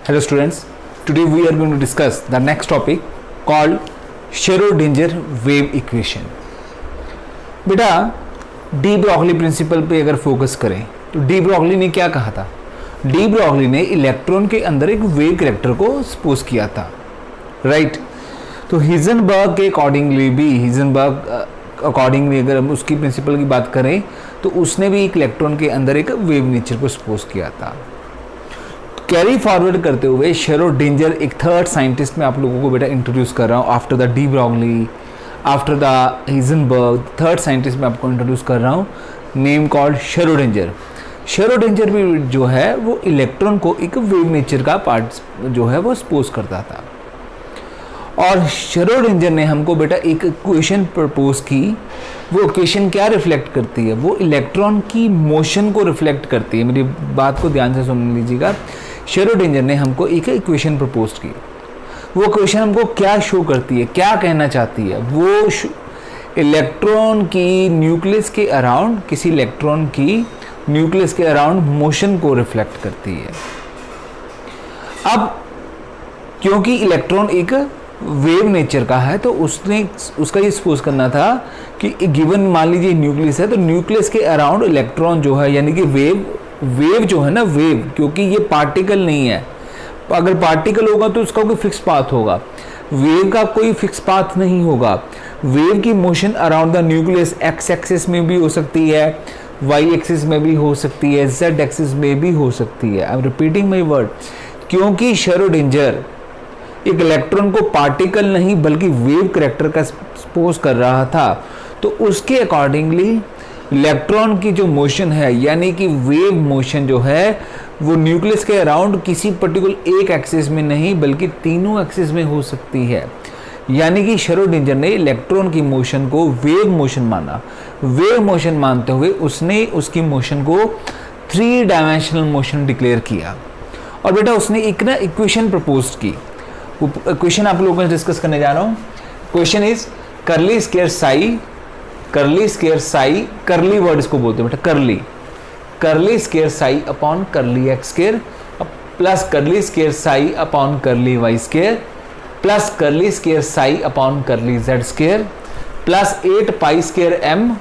Hello students, today we are going to discuss the next topic called Schrödinger wave equation. बेटा de Broglie principal पे अगर focus करें तो de Broglie ने क्या कहा था? डी ब्रॉगली ने इलेक्ट्रॉन के अंदर एक वेव कैरेक्टर को सपोज किया था, राइट? तो हिजनबर्ग के अकॉर्डिंगली अगर हम उसकी प्रिंसिपल की बात करें तो उसने भी एक इलेक्ट्रॉन के अंदर एक वेव नेचर को सपोज किया था। कैरी फॉरवर्ड करते हुए श्रोडिंजर एक थर्ड साइंटिस्ट में आप लोगों को बेटा इंट्रोड्यूस कर रहा हूँ। After the de Broglie, after the Heisenberg, third scientist में आपको इंट्रोड्यूस कर रहा हूँ, नेम कॉल्ड श्रोडिंजर। श्रोडिंजर भी जो है वो इलेक्ट्रॉन को एक वेव नेचर का पार्ट जो है वो सपोज करता था। और श्रोडिंजर ने हमको बेटा एक इक्वेशन प्रपोज की। वो इक्वेशन क्या रिफ्लेक्ट करती है? वो इलेक्ट्रॉन की मोशन को रिफ्लेक्ट करती है। मेरी बात को ध्यान से सुन लीजिएगा। श्रोडिंजर ने हमको एक इक्वेशन प्रपोज की। वो इक्वेशन हमको क्या शो करती है, क्या कहना चाहती है? वो इलेक्ट्रॉन की न्यूक्लियस के अराउंड, किसी इलेक्ट्रॉन की न्यूक्लियस के अराउंड मोशन को रिफ्लेक्ट करती है। अब क्योंकि इलेक्ट्रॉन एक वेव नेचर का है तो उसने उसका ये सपोज करना था कि गिवन मान लीजिए न्यूक्लियस है तो न्यूक्लियस के अराउंड इलेक्ट्रॉन जो है यानी कि वेव जो है ना, वेव, क्योंकि ये पार्टिकल नहीं है। अगर पार्टिकल होगा तो उसका कोई फिक्स पाथ होगा, वेव का कोई फिक्स पाथ नहीं होगा। वेव की motion around the nucleus x axis में भी हो सकती है, वाई एक्सिस में भी हो सकती है, जेड एक्सिस में भी हो सकती है। आई एम रिपीटिंग माई वर्ड। क्योंकि श्रोडिंजर एक इलेक्ट्रॉन को पार्टिकल नहीं बल्कि वेव कैरेक्टर का सपोज कर रहा था तो उसके अकॉर्डिंगली इलेक्ट्रॉन की जो मोशन है यानी कि वेव मोशन जो है वो न्यूक्लियस के अराउंड किसी पर्टिकुलर एक एक्सिस में नहीं बल्कि तीनों एक्सिस में हो सकती है। यानी कि श्रोडिंजर ने इलेक्ट्रॉन की मोशन को वेव मोशन माना। वेव मोशन मानते हुए उसने उसकी मोशन को 3 डायमेंशनल मोशन डिक्लेयर किया। और बेटा उसने एक ना इक्वेशन प्रपोज की। वो इक्वेशन आप लोगों को डिस्कस करने जा रहा हूँ। Question is curly square psi, curly word इसको बोलते हैं बेटा, curly square psi upon curly X square plus curly square psi upon curly Y square plus curly square psi upon curly Z square plus 8 pi square M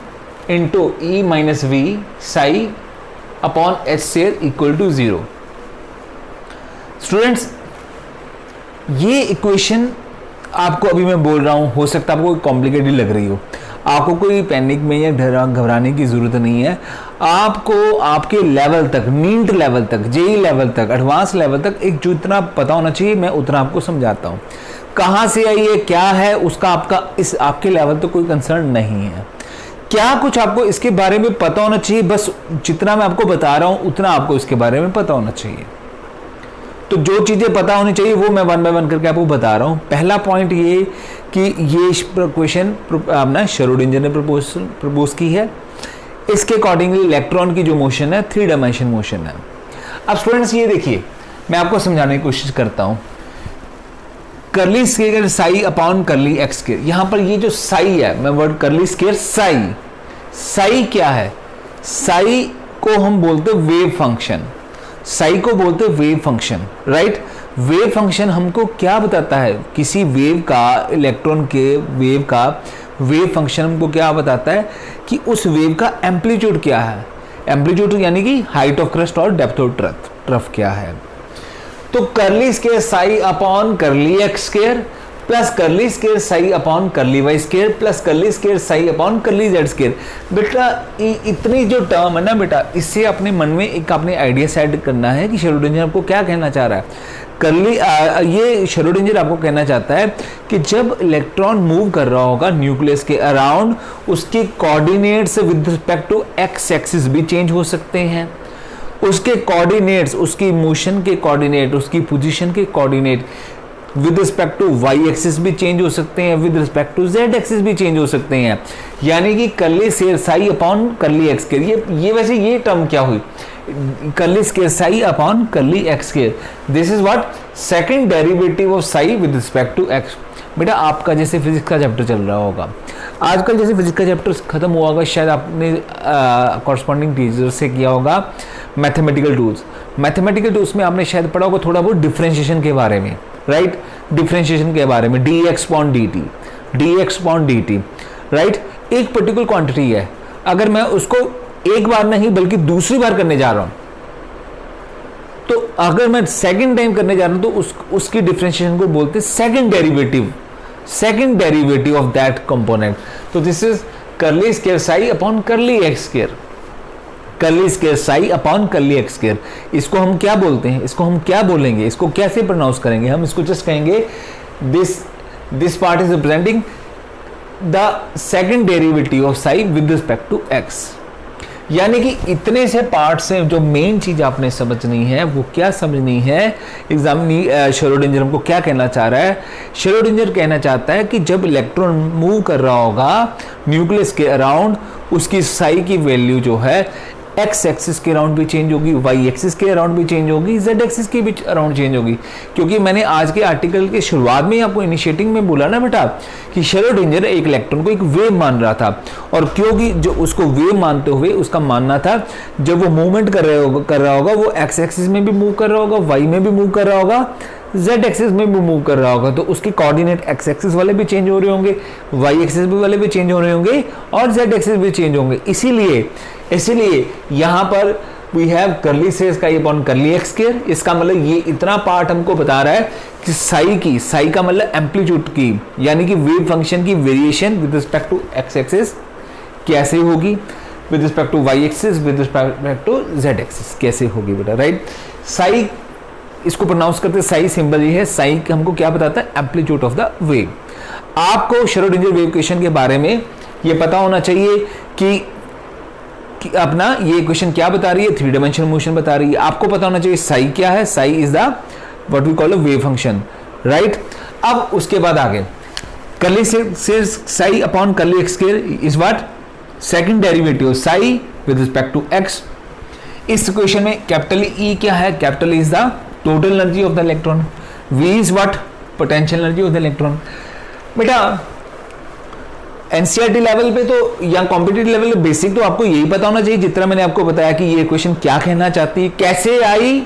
into E minus V psi upon H square equal to 0। Students, ये equation आपको अभी मैं बोल रहा हूँ, हो सकता है आपको कॉम्प्लिकेटेड लग रही हो। आपको कोई पैनिक में या घबराने की ज़रूरत नहीं है। आपको आपके लेवल तक, नीट लेवल तक, जेई लेवल तक, एडवांस लेवल तक एक जो इतना पता होना चाहिए मैं उतना आपको समझाता हूँ। कहाँ से आई है, क्या है, उसका आपके लेवल तक कोई कंसर्न नहीं है। क्या कुछ आपको इसके बारे में पता होना चाहिए, बस जितना मैं आपको बता रहा हूँ उतना आपको इसके बारे में पता होना चाहिए। तो जो चीज़ें पता होनी चाहिए वो मैं 1 बाय 1 करके आपको बता रहा हूँ। पहला पॉइंट ये कि ये क्वेश्चन अपना श्रोडिंजर ने प्रपोज की है। इसके अकॉर्डिंगली इलेक्ट्रॉन की जो मोशन है 3 डायमेंशन मोशन है। अब स्टूडेंट्स ये देखिए, मैं आपको समझाने की कोशिश करता हूँ। करली square psi upon curly X square, यहाँ पर ये जो साई है, मैं वर्ड करली स्क्वायर साई क्या है? साई को हम बोलते वेव फंक्शन, साई को बोलते wave function, right? Wave function हमको क्या बताता है? किसी वेव का, इलेक्ट्रॉन के वेव का वेव फंक्शन हमको क्या बताता है कि उस वेव का एम्पलीट्यूड क्या है। एम्पलीट्यूड यानी कि हाइट ऑफ क्रस्ट और डेप्थ ऑफ ट्रफ क्या है। तो curly square psi upon curly X square plus curly square psi upon curly Y square plus curly square psi upon curly Z square. बेटा इतनी जो टर्म है ना बेटा, इससे अपने मन में एक अपने आइडिया सेट करना है कि श्रोडिंजर आपको क्या कहना चाह रहा है। ये श्रोडिंजर आपको कहना चाहता है कि जब इलेक्ट्रॉन मूव कर रहा होगा न्यूक्लियस के अराउंड, उसके coordinates with respect to X axis भी चेंज हो सकते हैं। उसके कोऑर्डिनेट्स, उसकी मोशन के कोऑर्डिनेट, उसकी पोजीशन के coordinate with respect to Y axis भी चेंज हो सकते हैं, with respect to Z axis भी चेंज हो सकते हैं। यानी कि curly square psi upon curly X square, ये वैसे ये टर्म क्या हुई? Curly square psi upon curly X square, this is what? Second derivative of psi with respect to X. बेटा आपका जैसे फिजिक्स का चैप्टर चल रहा होगा, आजकल जैसे फिजिक्स का चैप्टर खत्म हुआ होगा, शायद आपने कॉरस्पॉन्डिंग टीचर से किया होगा मैथमेटिकल टूल्स। मैथमेटिकल टूल्स में आपने शायद पढ़ा होगा थोड़ा बहुत डिफरेंशिएशन के बारे में, राइट, डिफरेंशिएशन के बारे में, dx upon dt, राइट। एक पर्टिकुलर क्वांटिटी है, अगर मैं उसको एक बार नहीं बल्कि दूसरी बार करने जा रहा हूं, तो अगर मैं सेकंड टाइम करने जा रहा हूं तो उसकी डिफरेंशिएशन को बोलते हैं second derivative of that component. तो this is curly square psi upon curly X square, curly square psi upon curly X square. इसको हम क्या बोलते हैं, इसको हम क्या बोलेंगे, इसको कैसे प्रोनाउंस करेंगे, हम इसको जस्ट कहेंगे this part is representing the second derivative of psi with respect to X. यानी कि इतने से पार्ट से जो मेन चीज आपने समझनी है वो क्या समझनी है, श्रोडिंगर हमको क्या कहना चाह रहा है। श्रोडिंगर कहना चाहता है कि जब इलेक्ट्रॉन मूव कर रहा होगा न्यूक्लियस के अराउंड, उसकी साई की वैल्यू जो है एक्स एक्सिस के अराउंड भी चेंज होगी, वाई एक्सिस के अराउंड भी चेंज होगी, जेड एक्सिस के भी अराउंड चेंज होगी। क्योंकि मैंने आज के आर्टिकल के शुरुआत में आपको इनिशिएटिंग में बोला ना बेटा कि श्रोडिंगर एक इलेक्ट्रॉन को एक वेव मान रहा था, और क्योंकि जो उसको वेव मानते हुए उसका मानना था जब वो मूवमेंट कर रहा होगा वो एक्स एक्सिस में भी मूव कर रहा होगा, वाई में भी मूव कर रहा होगा, जेड एक्सिस में भी मूव कर रहा होगा, तो उसके कोऑर्डिनेट एक्स एक्सिस वाले भी चेंज हो रहे होंगे, वाई एक्सिस वाले भी चेंज हो रहे होंगे, और जेड एक्सिस भी चेंज होंगे। इसीलिए यहां पर we have curly square psi upon curly X square. इसका मतलब ये इतना पार्ट हमको बता रहा है कि साई का मतलब एम्पलीट्यूड की, यानी कि वेव फंक्शन की variation with respect to X axis कैसे होगी, with respect to Y axis, with respect to Z axis कैसे होगी बेटा, राइट। साई इसको प्रोनाउंस करते हैं, साई सिंबल ये है, साई हमको क्या बताता है, एम्पलीट्यूड ऑफ द वेव। आपको श्रोडिंगर वेव इक्वेशन के बारे में ये पता होना चाहिए कि अपना ये इक्वेशन क्या बता रही है, 3 डायमेंशनल मोशन बता रही है। आपको पता होना चाहिए साई क्या है, psi is the what we call a wave function, right. अब उसके बाद आगे कर्ली से psi upon curly X square is what, second derivative psi with respect to X. इस इक्वेशन में कैपिटल ई क्या है, capital E is the total energy of the electron, V is what, potential energy of the electron. बेटा NCERT level पे तो या competitive level पे basic तो आपको यही पता होना चाहिए, जितना मैंने आपको बताया कि ये इक्वेशन क्या कहना चाहती है, कैसे आई,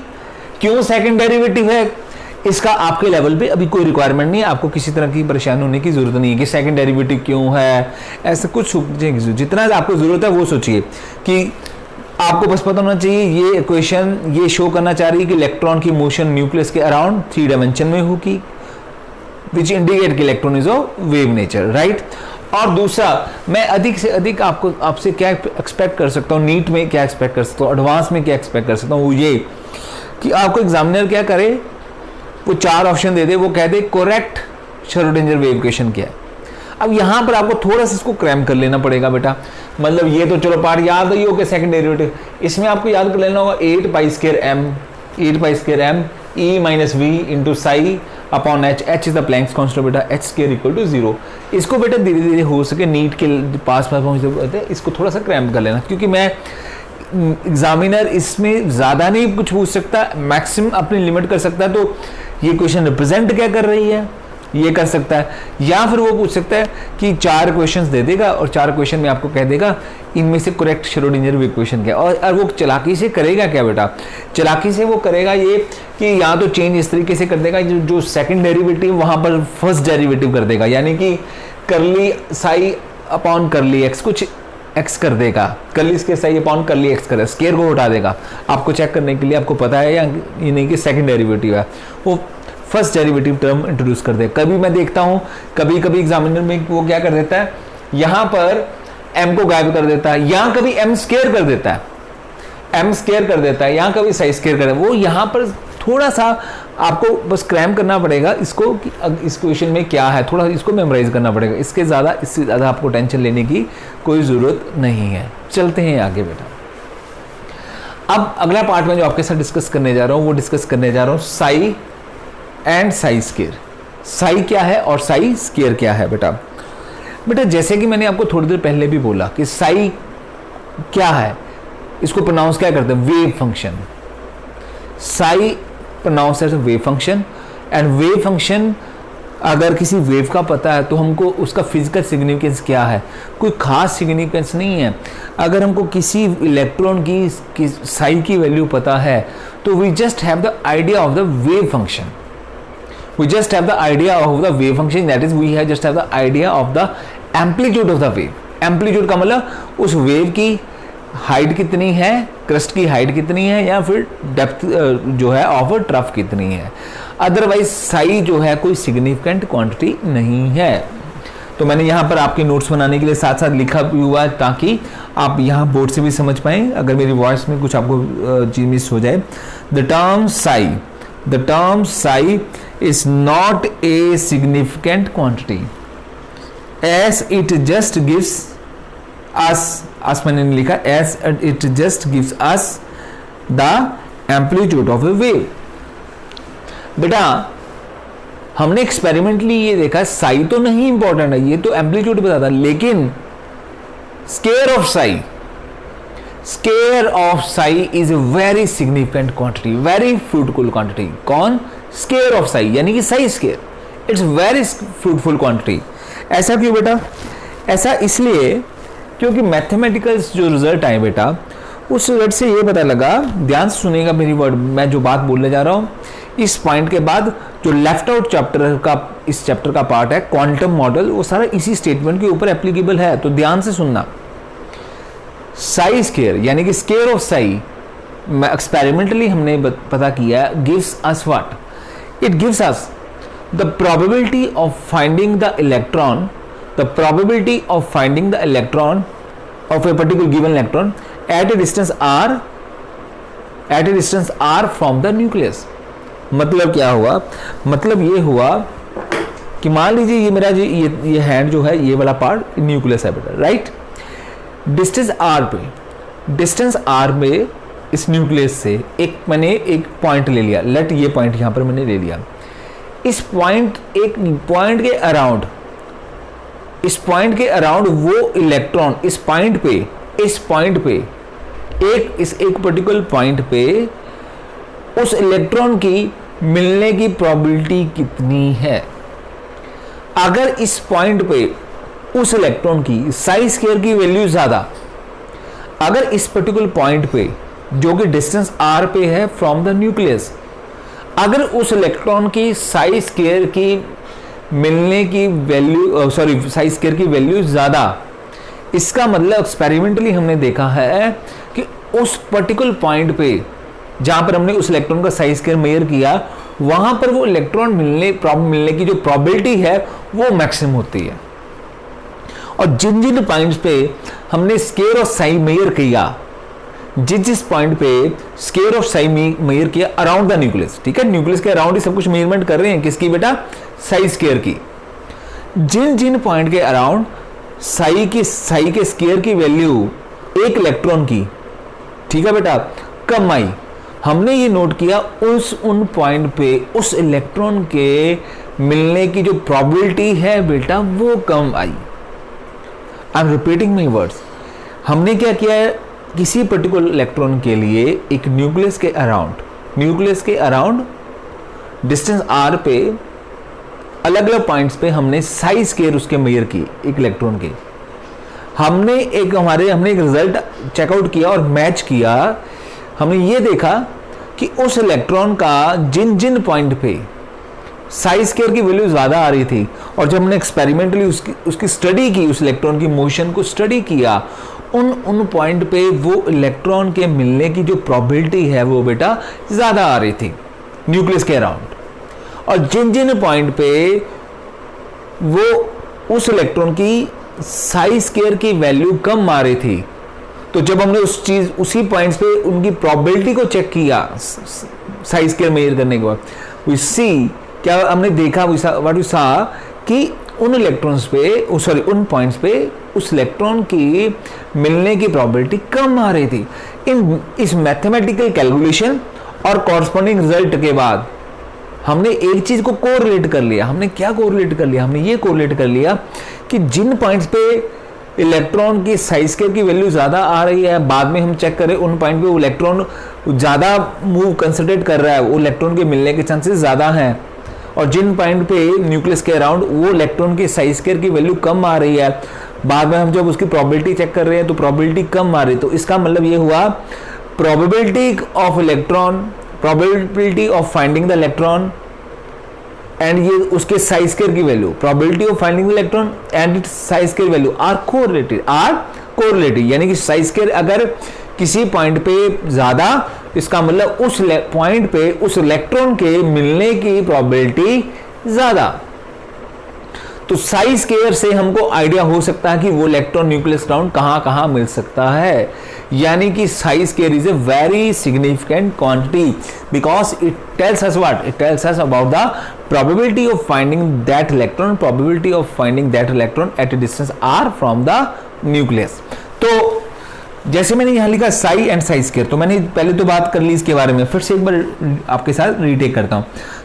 क्यों सेकंड डेरिवेटिव है। इसका आपके लेवल पे अभी कोई रिक्वायरमेंट नहीं है, आपको किसी तरह की परेशान होने की जरूरत नहीं है कि सेकंड डेरिवेटिव क्यों है, ऐसा कुछ सोचने, जितना आपको जरूरत है वो सोचिए कि आपको बस पता होना चाहिए ये इक्वेशन ये शो करना चाह रही है कि इलेक्ट्रॉन की मोशन न्यूक्लियस के अराउंड 3 डायमेंशन में होगी, विच इंडिकेट कि electron is of wave nature, right. और दूसरा, मैं अधिक से अधिक आपसे क्या एक्सपेक्ट कर सकता हूँ, नीट में क्या एक्सपेक्ट कर सकता हूँ, एडवांस में क्या एक्सपेक्ट कर सकता हूँ, वो ये कि आपको एग्जामिनर क्या करे, वो 4 ऑप्शन दे दे, वो कह दे करेक्ट श्रोडिंगर वेव इक्वेशन क्या है। अब यहाँ पर आपको थोड़ा सा इसको क्रैम कर लेना पड़ेगा बेटा, मतलब ये तो चलो पार्ट याद ही हो गया सेकंड डेरिवेटिव, इसमें आपको याद कर लेना होगा 8 pi square m E minus V into psi upon h, h is the Planck's constant बेटा, एच स्क्वायर इक्वल टू 0। इसको बेटा धीरे धीरे हो सके नीट के पास पहुँचते इसको थोड़ा सा क्रैम्प कर लेना, क्योंकि मैं एग्जामिनर इसमें ज़्यादा नहीं कुछ पूछ सकता, मैक्सिमम अपनी लिमिट कर सकता है। तो ये क्वेश्चन रिप्रेजेंट क्या कर रही है ये कर सकता है, या फिर वो पूछ सकता है कि 4 क्वेश्चंस दे देगा और 4 क्वेश्चन में आपको कह देगा इनमें से करेक्ट श्रोडिंगर वेव इक्वेशन क्या है। और वो चालाकी से करेगा क्या बेटा, चालाकी से वो करेगा ये कि या तो चेंज इस तरीके से कर देगा जो सेकंड डेरिवेटिव वहाँ पर फर्स्ट डेरिवेटिव कर देगा, यानी कि curly Sai upon curly x कुछ एक्स कर देगा, curly square psi upon curly x कर स्क्वायर को हटा देगा आपको चेक करने के लिए, आपको पता है या ये नहीं कि सेकंड डेरिवेटिव है, वो फर्स्ट डेरिवेटिव टर्म इंट्रोड्यूस कर दे। कभी मैं देखता हूँ कभी कभी एग्जामिनर में वो क्या कर देता है, यहाँ पर m को गायब कर देता है, यहाँ कभी m स्क्वायर कर देता है, यहाँ कभी साई स्क्वायर कर देता है। वो यहाँ पर थोड़ा सा आपको बस क्रैम करना पड़ेगा इसको कि इस क्वेश्चन में क्या है, थोड़ा इसको मेमोराइज करना पड़ेगा, इससे ज़्यादा आपको टेंशन लेने की कोई ज़रूरत नहीं है। चलते हैं आगे बेटा। अब अगला पार्ट में जो आपके साथ डिस्कस करने जा रहा हूँ वो डिस्कस करने जा रहा हूँ साई एंड साई स्क्वायर। साई क्या है और साई स्क्वायर क्या है बेटा। जैसे कि मैंने आपको थोड़ी देर पहले भी बोला कि साई क्या है, इसको प्रोनाउंस क्या करते हैं, wave function. Psi pronounce as a wave function, and wave function अगर किसी वेव का पता है तो हमको उसका फिजिकल सिग्निफिकेंस क्या है, कोई खास सिग्निफिकेंस नहीं है। अगर हमको किसी इलेक्ट्रॉन की साई की वैल्यू पता है तो we just have the idea of the wave function, we just have the idea of the wave function, that is we just have the idea of the amplitude of the wave. Amplitude का मतलब उस wave की height कितनी है, crust की height कितनी है, या फिर डेप्थ जो है ऑफ ट्रफ कितनी है। अदरवाइज साई जो है कोई सिग्निफिकेंट क्वांटिटी नहीं है। तो मैंने यहाँ पर आपके नोट्स बनाने के लिए साथ साथ लिखा भी हुआ है ताकि आप यहाँ बोर्ड से भी समझ पाएं अगर मेरी वॉइस में कुछ आपको चीज मिस हो जाए। The term psi is not a significant quantity as it just gives us मैंने लिखा as it just gives us the amplitude of a wave. बेटा हमने एक्सपेरिमेंटली ये देखा साई तो नहीं इंपॉर्टेंट है, ये तो एम्पलीट्यूड बताता है, लेकिन square of Sai is a very significant quantity, very fruitful quantity. कौन? स्केयर ऑफ साई, यानी कि Sai square, it's very fruitful quantity. ऐसा क्यों बेटा? ऐसा इसलिए क्योंकि मैथमेटिकल जो रिजल्ट आए बेटा, उस रिजल्ट से ये पता लगा, ध्यान से सुनिएगा मेरी वर्ड, मैं जो बात बोलने जा रहा हूं इस पॉइंट के बाद जो लेफ्ट आउट चैप्टर का, इस चैप्टर का पार्ट है क्वांटम मॉडल, वो सारा इसी स्टेटमेंट के ऊपर एप्लीकेबल है। तो ध्यान से सुनना, साई स्केयर यानी कि स्केयर ऑफ साई एक्सपेरिमेंटली हमने पता किया, gives us what? It gives us the probability of finding the electron, the probability of finding the electron of a particular given electron at a distance r from the nucleus. मतलब क्या हुआ? मतलब ये हुआ कि मान लीजिए ये मेरा ये हैंड जो है, ये वाला पार्ट न्यूक्लियस है बेटा, राइट? डिस्टेंस r में इस न्यूक्लियस से मैंने एक पॉइंट ले लिया, लेट ये पॉइंट यहां पर मैंने ले लिया। इस पॉइंट के अराउंड वो इलेक्ट्रॉन इस पॉइंट पे एक पर्टिकुलर पॉइंट पे उस इलेक्ट्रॉन की मिलने की प्रोबेबिलिटी कितनी है? अगर इस पॉइंट पे उस इलेक्ट्रॉन की साई स्क्वायर की वैल्यू ज्यादा, अगर इस पर्टिकुलर पॉइंट पे जो कि डिस्टेंस r पे है फ्रॉम द न्यूक्लियस, अगर उस इलेक्ट्रॉन की साई स्क्वायर की मिलने की वैल्यू साई स्क्वायर की वैल्यू ज्यादा, इसका मतलब एक्सपेरिमेंटली हमने देखा है कि उस पर्टिकुलर पॉइंट पे जहां पर हमने उस इलेक्ट्रॉन का साई स्क्वायर मेजर किया, वहां पर वो इलेक्ट्रॉन मिलने की जो प्रोबेबिलिटी है वो मैक्सिमम होती है। और जिन जिन पॉइंट्स पे हमने स्क्वायर ऑफ साई मेजर किया, जिस पॉइंट पे स्क्वायर ऑफ साई मेजर किया अराउंड द न्यूक्लियस, ठीक है, न्यूक्लियस के अराउंड ही सब कुछ मेजरमेंट कर रहे हैं, किसकी बेटा? साई स्क्वायर की। जिन जिन पॉइंट के अराउंड साई के स्क्वायर की वैल्यू एक इलेक्ट्रॉन की, ठीक है बेटा, कम आई, हमने ये नोट किया उन पॉइंट पे उस इलेक्ट्रॉन के मिलने की जो प्रोबेबिलिटी है बेटा वो कम आई। I am repeating my words. हमने क्या किया है, किसी पर्टिकुलर इलेक्ट्रॉन के लिए एक न्यूक्लियस के अराउंड डिस्टेंस r पे अलग अलग पॉइंट्स पे हमने साई स्क्वायर उसके मेजर की एक इलेक्ट्रॉन के। हमने एक रिजल्ट चेकआउट किया और मैच किया। हमने ये देखा कि उस इलेक्ट्रॉन का जिन जिन पॉइंट पे साई स्क्वायर की वैल्यू ज्यादा आ रही थी, और जब हमने एक्सपेरिमेंटली उसकी स्टडी की, उस इलेक्ट्रॉन की मोशन को स्टडी किया, उन पॉइंट पे वो इलेक्ट्रॉन के मिलने की जो प्रोबेबिलिटी है वो बेटा ज्यादा आ रही थी न्यूक्लियस के अराउंड। और जिन जिन पॉइंट पे वो उस इलेक्ट्रॉन की साई स्क्वायर की वैल्यू कम आ रही थी, तो जब हमने उसी पॉइंट्स पे उनकी प्रोबेबिलिटी को चेक किया साई स्क्वायर मेजर करने के बाद, वी सी, क्या हमने देखा, व्हाट वी सा कि उन पॉइंट्स पे उस इलेक्ट्रॉन की मिलने की प्रोबेबिलिटी कम आ रही थी। इस मैथमेटिकल कैलकुलेशन और कॉरस्पॉन्डिंग रिजल्ट के बाद हमने एक चीज को कोरिलेट कर लिया। हमने क्या कोरिलेट कर लिया? हमने ये कोरिलेट कर लिया कि जिन पॉइंट्स पे इलेक्ट्रॉन की साई स्क्वायर की वैल्यू ज्यादा आ रही है, बाद में हम चेक करें उन पॉइंट पे वो इलेक्ट्रॉन ज्यादा मूव कंसंट्रेट कर रहा है, वो इलेक्ट्रॉन के मिलने के चांसेस ज्यादा हैं। और जिन पॉइंट पे न्यूक्लियस के अराउंड वो इलेक्ट्रॉन के साई स्क्वायर की वैल्यू कम आ रही है, बाद में हम जब उसकी प्रोबेबिलिटी चेक कर रहे हैं तो प्रोबेबिलिटी कम आ रही है, तो इसका मतलब ये हुआ probability of electron, probability of finding the electron and ये उसके साई स्क्वायर की value, probability of finding the electron and its psi square value are correlated, यानी कि साई स्क्वायर अगर किसी पॉइंट पे ज्यादा, इसका मतलब उस पॉइंट पे उस इलेक्ट्रॉन के मिलने की प्रोबेबिलिटी ज्यादा। तो साई स्क्वायर से हमको आइडिया हो सकता है कि वो इलेक्ट्रॉन न्यूक्लियस अराउंड कहां कहां मिल सकता है, यानी कि Sai square is a very significant quantity because it tells us what, it tells us about the probability of finding that electron, probability of finding that electron at a distance r from the nucleus। तो जैसे मैंने यहां लिखा Sai and Sai square, तो मैंने पहले तो बात कर ली इसके बारे में, फिर से एक बार आपके साथ रीटेक करता हूं।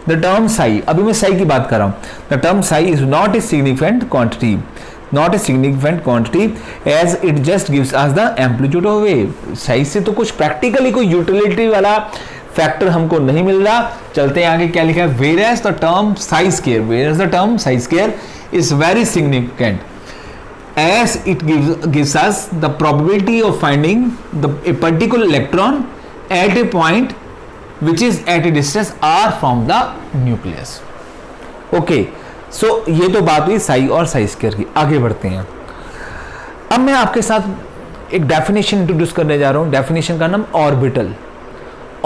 द टर्म साई, अभी मैं साई की बात कर रहा हूं। The term psi is not a significant quantity, not a significant quantity as it just gives us the amplitude of wave. Psi से तो कुछ प्रैक्टिकली कोई यूटिलिटी वाला फैक्टर हमको नहीं मिल रहा। चलते हैं आगे, क्या लिखा है, whereas the term Sai square, whereas the term Sai square is very significant as it gives us the probability of finding a particular electron at a point which is at a distance r from the nucleus। okay, so ये तो बात हुई साई और Sai square की। आगे बढ़ते हैं, अब मैं आपके साथ एक डेफिनेशन इंट्रोड्यूस करने जा रहा हूं। डेफिनेशन का नाम ऑर्बिटल।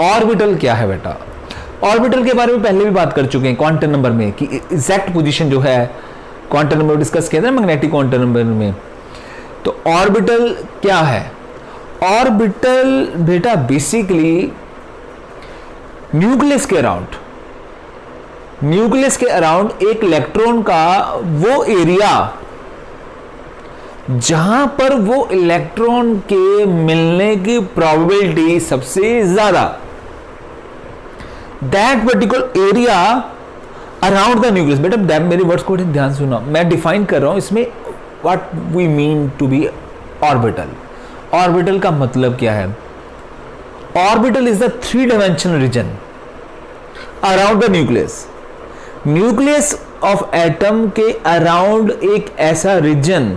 ऑर्बिटल क्या है बेटा? ऑर्बिटल के बारे में पहले भी बात कर चुके हैं क्वांटम नंबर में कि एग्जैक्ट पोजीशन जो है क्वांटम नंबर डिस्कस किया था मैग्नेटिक क्वांटम नंबर में। तो ऑर्बिटल क्या है? ऑर्बिटल बेटा बेसिकली न्यूक्लियस के अराउंड, न्यूक्लियस के अराउंड एक इलेक्ट्रॉन का वो एरिया जहां पर वो इलेक्ट्रॉन के मिलने की प्रोबेबिलिटी सबसे ज्यादा, that particular area around the nucleus. बेटा मेरे वर्ड्स को ध्यान सुनो, मैं डिफाइन कर रहा हूं इसमें what we mean to be orbital. Orbital का मतलब क्या है? Orbital is the 3 dimensional region around the nucleus. Nucleus of atom के अराउंड एक ऐसा रीजन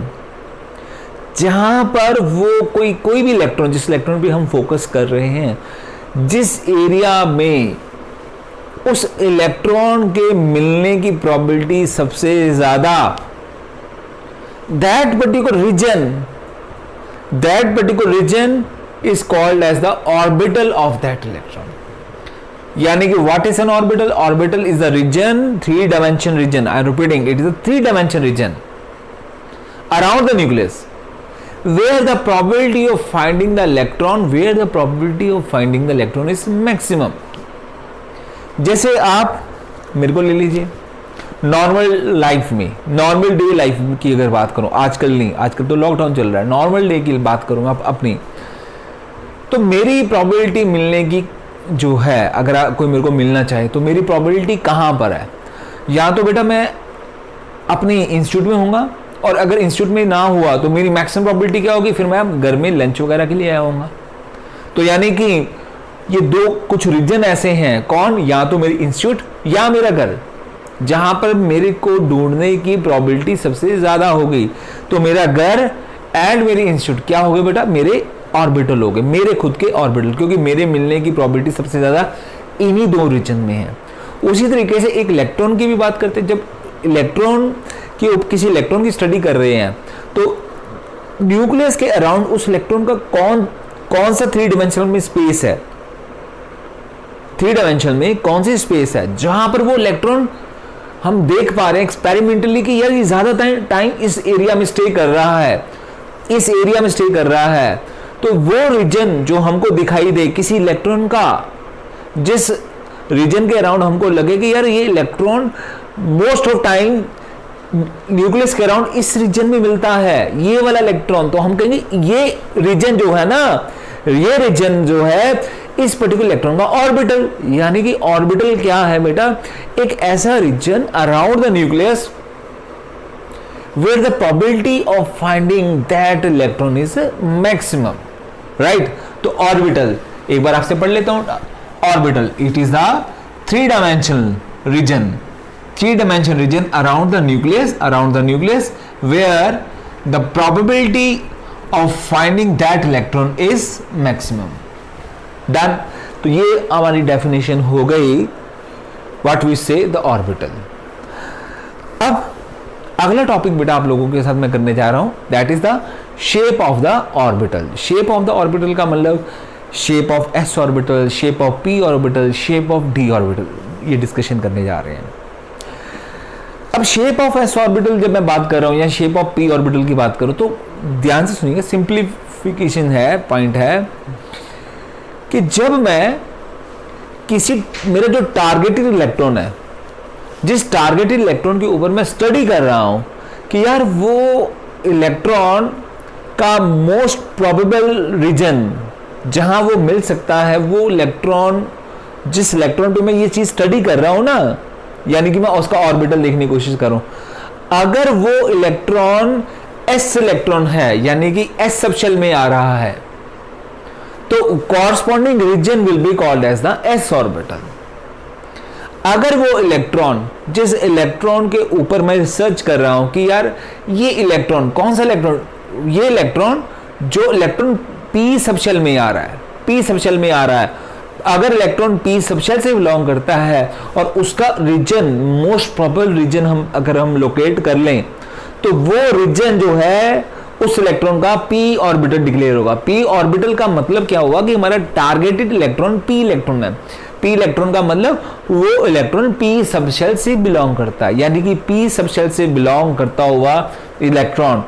जहां पर वो कोई भी इलेक्ट्रॉन, जिस इलेक्ट्रॉन पे हम फोकस कर रहे हैं, जिस एरिया में उस इलेक्ट्रॉन के मिलने की प्रोबेबिलिटी सबसे ज्यादा, that particular region is called as the orbital of that electron. यानी कि what is an orbital? Orbital is the region, 3 dimension region, I am repeating, it is the 3 dimension region around the nucleus where the probability of finding the electron is maximum। जैसे आप मेरे को ले लीजिए, normal life में, normal day life की अगर बात करूं, आजकल नहीं, आजकल तो लॉकडाउन चल रहा है, नॉर्मल डे की बात करूंगा अपनी, तो मेरी प्रोबेबिलिटी मिलने की जो है, अगर कोई मेरे को मिलना चाहे तो मेरी प्रोबेबिलिटी कहां पर है? या तो बेटा मैं अपने इंस्टीट्यूट में होऊंगा, और अगर इंस्टीट्यूट में ना हुआ तो मेरी मैक्सिमम प्रोबेबिलिटी क्या होगी? फिर मैं घर में लंच वगैरह के लिए आया होऊंगा। तो यानी कि ये दो कुछ रीजन ऐसे हैं, कौन? या तो मेरी इंस्टीट्यूट या मेरा घर, जहां पर मेरे को ढूंढने की प्रोबेबिलिटी सबसे ज्यादा हो गई। तो मेरा घर एंड मेरी इंस्टीट्यूट क्या हो गए बेटा? मेरे ऑर्बिटल हो गए, मेरे खुद के ऑर्बिटल, क्योंकि मेरे मिलने की प्रोबेबिलिटी सबसे ज्यादा इन्हीं 2 रीजन में है। उसी तरीके से एक इलेक्ट्रॉन की भी बात करते हैं। जब इलेक्ट्रॉन किसी इलेक्ट्रॉन की स्टडी कर रहे हैं तो न्यूक्लियस के अराउंड उस इलेक्ट्रॉन का कौन सा 3 डायमेंशनल में स्पेस है, 3 डायमेंशनल में कौन सी स्पेस है जहां पर वो इलेक्ट्रॉन हम देख पा रहे हैं एक्सपेरिमेंटली कि यार ये ज्यादा टाइम इस एरिया में स्टे कर रहा है, इस एरिया में स्टे कर रहा है। तो वो रीजन जो हमको दिखाई दे किसी इलेक्ट्रॉन का, जिस रीजन के अराउंड हमको लगे कि यार ये electron most of time nucleus के अराउंड इस रीजन में मिलता है, ये वाला इलेक्ट्रॉन, तो हम कहेंगे ये रीजन जो है ना, ये रीजन जो है इस पर्टिकुलर इलेक्ट्रॉन का ऑर्बिटल। यानी कि ऑर्बिटल क्या है बेटा? एक ऐसा reason around the nucleus where the probability of finding that electron is maximum, right? तो ऑर्बिटल एक बार आपसे पढ़ लेता हूं। Orbital, it is the 3 dimensional region 3 dimension region around the nucleus where the probability of finding that electron is maximum. Done. तो ये हमारी definition हो गई व्हाट वी से द ऑर्बिटल। अब अगला टॉपिक बेटा आप लोगों के साथ मैं करने जा रहा हूं, that is the shape of the orbital. Shape of the orbital का मतलब shape of S orbital, shape of P orbital, shape of D orbital, ये डिस्कशन करने जा रहे हैं। अब शेप ऑफ एस ऑर्बिटल जब मैं बात कर रहा हूं या शेप ऑफ पी ऑर्बिटल की बात करूं तो ध्यान से सुनिएगा, सिंप्लीफिकेशन है, पॉइंट है कि जब मैं मेरा जो टारगेटेड इलेक्ट्रॉन है, जिस टारगेटेड इलेक्ट्रॉन के ऊपर मैं स्टडी कर रहा हूं कि यार वो इलेक्ट्रॉन का मोस्ट प्रोबेबल रीजन जहां वो मिल सकता है, वो इलेक्ट्रॉन, जिस इलेक्ट्रॉन पे मैं ये चीज स्टडी कर रहा हूं ना, यानी कि मैं उसका ऑर्बिटल देखने की कोशिश करूं, अगर वो इलेक्ट्रॉन एस इलेक्ट्रॉन है यानी कि एस सबशेल में आ रहा है तो corresponding region will be called as the S orbital. अगर वो इलेक्ट्रॉन, जिस इलेक्ट्रॉन के ऊपर मैं रिसर्च कर रहा हूं कि यार ये इलेक्ट्रॉन कौन सा इलेक्ट्रॉन, ये इलेक्ट्रॉन जो इलेक्ट्रॉन पी सबशेल में आ रहा है, पी सबशेल में आ रहा है, अगर इलेक्ट्रॉन पी सबशेल से बिलोंग करता है और उसका रीजन, मोस्ट प्रोबेबल रीजन अगर हम लोकेट कर लें तो वो रीजन जो है उस इलेक्ट्रॉन का पी ऑर्बिटल डिक्लेयर होगा। पी ऑर्बिटल का मतलब क्या होगा कि हमारा टारगेटेड इलेक्ट्रॉन पी इलेक्ट्रॉन है। पी इलेक्ट्रॉन का मतलब वो इलेक्ट्रॉन पी सबशेल से बिलोंग करता है, यानी कि पी सबशेल से बिलोंग करता हुआ इलेक्ट्रॉन,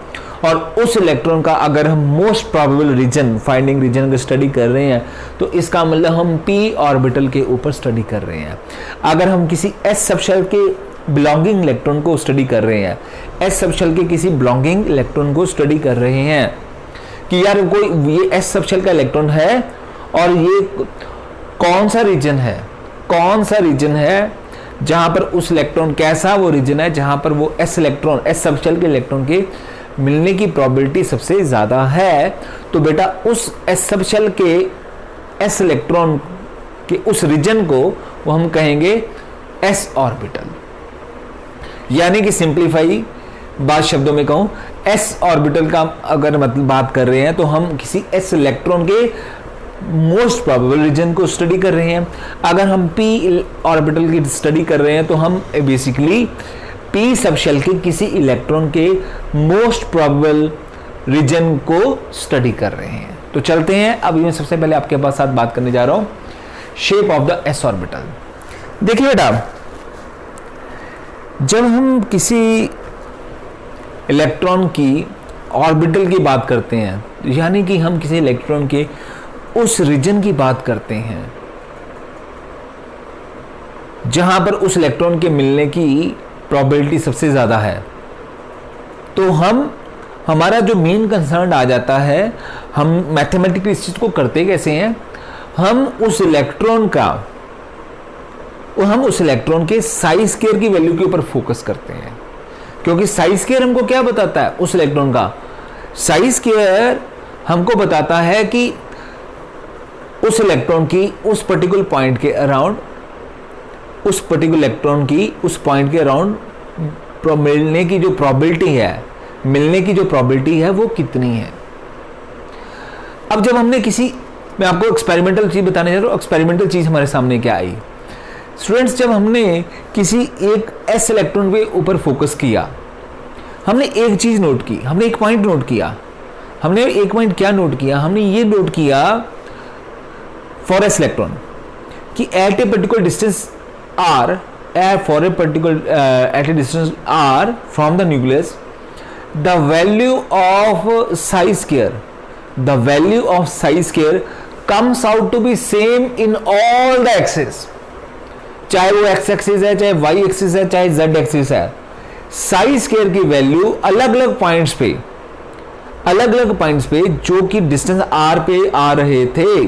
और उस इलेक्ट्रॉन का अगर हम most probable region, finding region का स्टडी कर रहे हैं तो इसका मतलब हम पी ऑर्बिटल के ऊपर स्टडी कर रहे हैं। अगर हम किसी एस सबशेल के बिलोंगिंग इलेक्ट्रॉन को स्टडी कर रहे हैं, एस सबशेल के किसी बिलोंगिंग इलेक्ट्रॉन को स्टडी कर रहे हैं कि यार कोई ये एस सबशेल का इलेक्ट्रॉन है और ये कौन सा रीजन है, कौन सा रीजन है जहां पर उस इलेक्ट्रॉन, कैसा वो रीजन है जहां पर वो एस इलेक्ट्रॉन, एस सबशेल के इलेक्ट्रॉन के मिलने की प्रोबेबिलिटी सबसे ज्यादा है, तो बेटा उस एस सबशेल के एस इलेक्ट्रॉन के उस रीजन को वो हम कहेंगे एस ऑर्बिटल। यानी कि सिंप्लीफाई बात शब्दों में कहूं, एस ऑर्बिटल का अगर मतलब बात कर रहे हैं तो हम किसी एस इलेक्ट्रॉन के मोस्ट प्रोबेबल रीजन को स्टडी कर रहे हैं। अगर हम पी ऑर्बिटल की स्टडी कर रहे हैं तो हम बेसिकली पी सबशेल के किसी इलेक्ट्रॉन के मोस्ट प्रोबेबल रीजन को स्टडी कर रहे हैं। तो चलते हैं, अभी मैं सबसे पहले आपके पास साथ बात करने जा रहा हूं shape of the S orbital. देखिए बेटा, जब हम किसी इलेक्ट्रॉन की ऑर्बिटल की बात करते हैं, यानी कि हम किसी इलेक्ट्रॉन के उस रीजन की बात करते हैं जहां पर उस इलेक्ट्रॉन के मिलने की प्रोबेबिलिटी सबसे ज्यादा है, तो हमारा जो मेन कंसर्न आ जाता है, हम मैथमेटिकली इस चीज को करते कैसे हैं, हम उस इलेक्ट्रॉन के साइज स्क्वायर की वैल्यू के ऊपर फोकस करते हैं, क्योंकि साइज स्क्वायर हमको क्या बताता है, उस इलेक्ट्रॉन का साइज स्क्वायर हमको बताता है कि उस इलेक्ट्रॉन की उस पर्टिकुलर पॉइंट के अराउंड, उस पर्टिकुलर इलेक्ट्रॉन की उस पॉइंट के अराउंड मिलने की जो प्रोबेबिलिटी है वो कितनी है। अब जब हमने मैं आपको एक्सपेरिमेंटल चीज बताने जा रहा हूं, एक्सपेरिमेंटल चीज हमारे सामने क्या आई स्टूडेंट्स, जब हमने किसी एक एस इलेक्ट्रॉन के ऊपर फोकस किया, हमने एक चीज नोट की, हमने एक पॉइंट नोट किया, हमने एक पॉइंट क्या नोट किया, हमने ये नोट किया फॉर एस इलेक्ट्रॉन कि at a particular distance R, for a particular at a distance R from the nucleus, the value of psi square comes out to be same in all the axis, चाहे वो x axis है, चाहे Y axis है, चाहे Z axis है, size square की value अलग अलग पॉइंट्स पे जो कि डिस्टेंस आर पे आ रहे थे,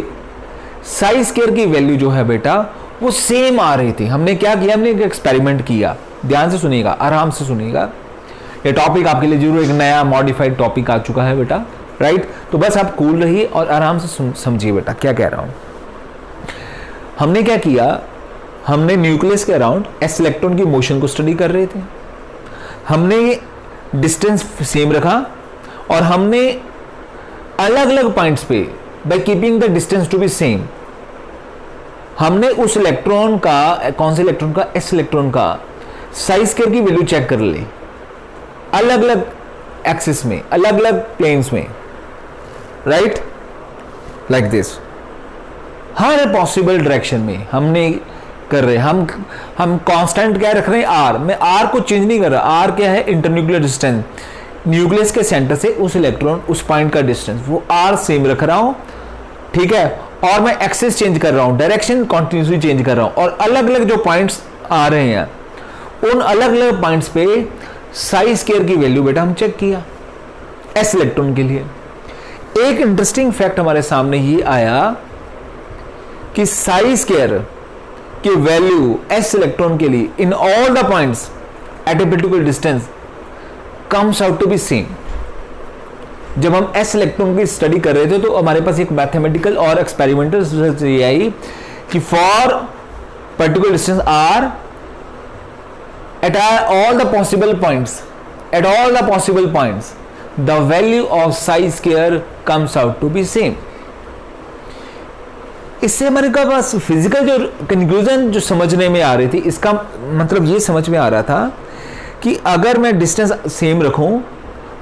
साइज स्क्वायर की वैल्यू जो है बेटा वो सेम आ रही थी। हमने क्या किया, हमने एक एक्सपेरिमेंट किया, ध्यान से सुनिएगा, आराम से सुनिएगा, ये टॉपिक आपके लिए जरूर एक नया मॉडिफाइड टॉपिक आ चुका है बेटा, राइट। तो बस आप कूल रहिए और आराम से समझिए बेटा क्या कह रहा हूं। हमने क्या किया, हमने न्यूक्लियस के अराउंड एस इलेक्ट्रॉन की मोशन को स्टडी कर रहे थे, हमने डिस्टेंस सेम रखा और हमने अलग अलग पॉइंट्स पे by keeping the distance to be same हमने उस इलेक्ट्रॉन का, कौन से इलेक्ट्रॉन का, एस इलेक्ट्रॉन का साइज स्क्वायर की वैल्यू चेक कर ली अलग अलग एक्सिस में, अलग अलग प्लेन्स में, right, like this, her possible direction में हमने कर रहे हैं। हम कांस्टेंट क्या रख रहे हैं, आर। मैं आर को चेंज नहीं कर रहा, आर क्या है, इंटरन्यूक्लियर डिस्टेंस, न्यूक्लियस के सेंटर से उस इलेक्ट्रॉन, उस पॉइंट का डिस्टेंस, वो आर सेम रख रहा हूं, ठीक है, और मैं एक्सिस चेंज कर रहा हूं, डायरेक्शन कॉन्टिन्यूसली चेंज कर रहा हूं, और अलग अलग जो पॉइंट्स आ रहे हैं उन अलग अलग पॉइंट्स पे साइज स्क्वायर की वैल्यू बेटा हम चेक किया एस इलेक्ट्रॉन के लिए। एक इंटरेस्टिंग फैक्ट हमारे सामने ये आया कि साइज स्क्वायर की वैल्यू एस इलेक्ट्रॉन के लिए in all the points at a particular distance comes out to be same. जब हम एस इलेक्ट्रॉन की स्टडी कर रहे थे तो हमारे पास एक मैथमेटिकल और एक्सपेरिमेंटल रिसर्च ये आई कि for particular distance R at all the possible points, the value of psi square comes out to be same. इससे हमारे पास फिजिकल जो कंक्लूजन जो समझने में आ रही थी, इसका मतलब ये समझ में आ रहा था कि अगर मैं डिस्टेंस सेम रखूं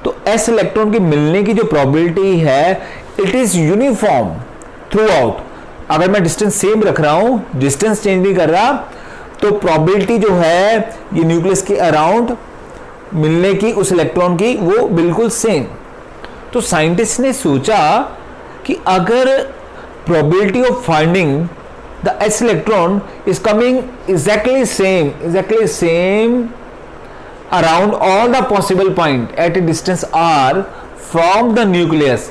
तो एस इलेक्ट्रॉन की मिलने की जो प्रोबेबिलिटी है it is uniform through out. अगर मैं डिस्टेंस सेम रख रहा हूं, डिस्टेंस चेंज नहीं कर रहा, तो प्रोबेबिलिटी जो है ये न्यूक्लियस के अराउंड मिलने की उस इलेक्ट्रॉन की वो बिल्कुल सेम। तो साइंटिस्ट ने सोचा कि अगर probability of finding the S electron is coming exactly same around all the possible point at a distance R from the nucleus,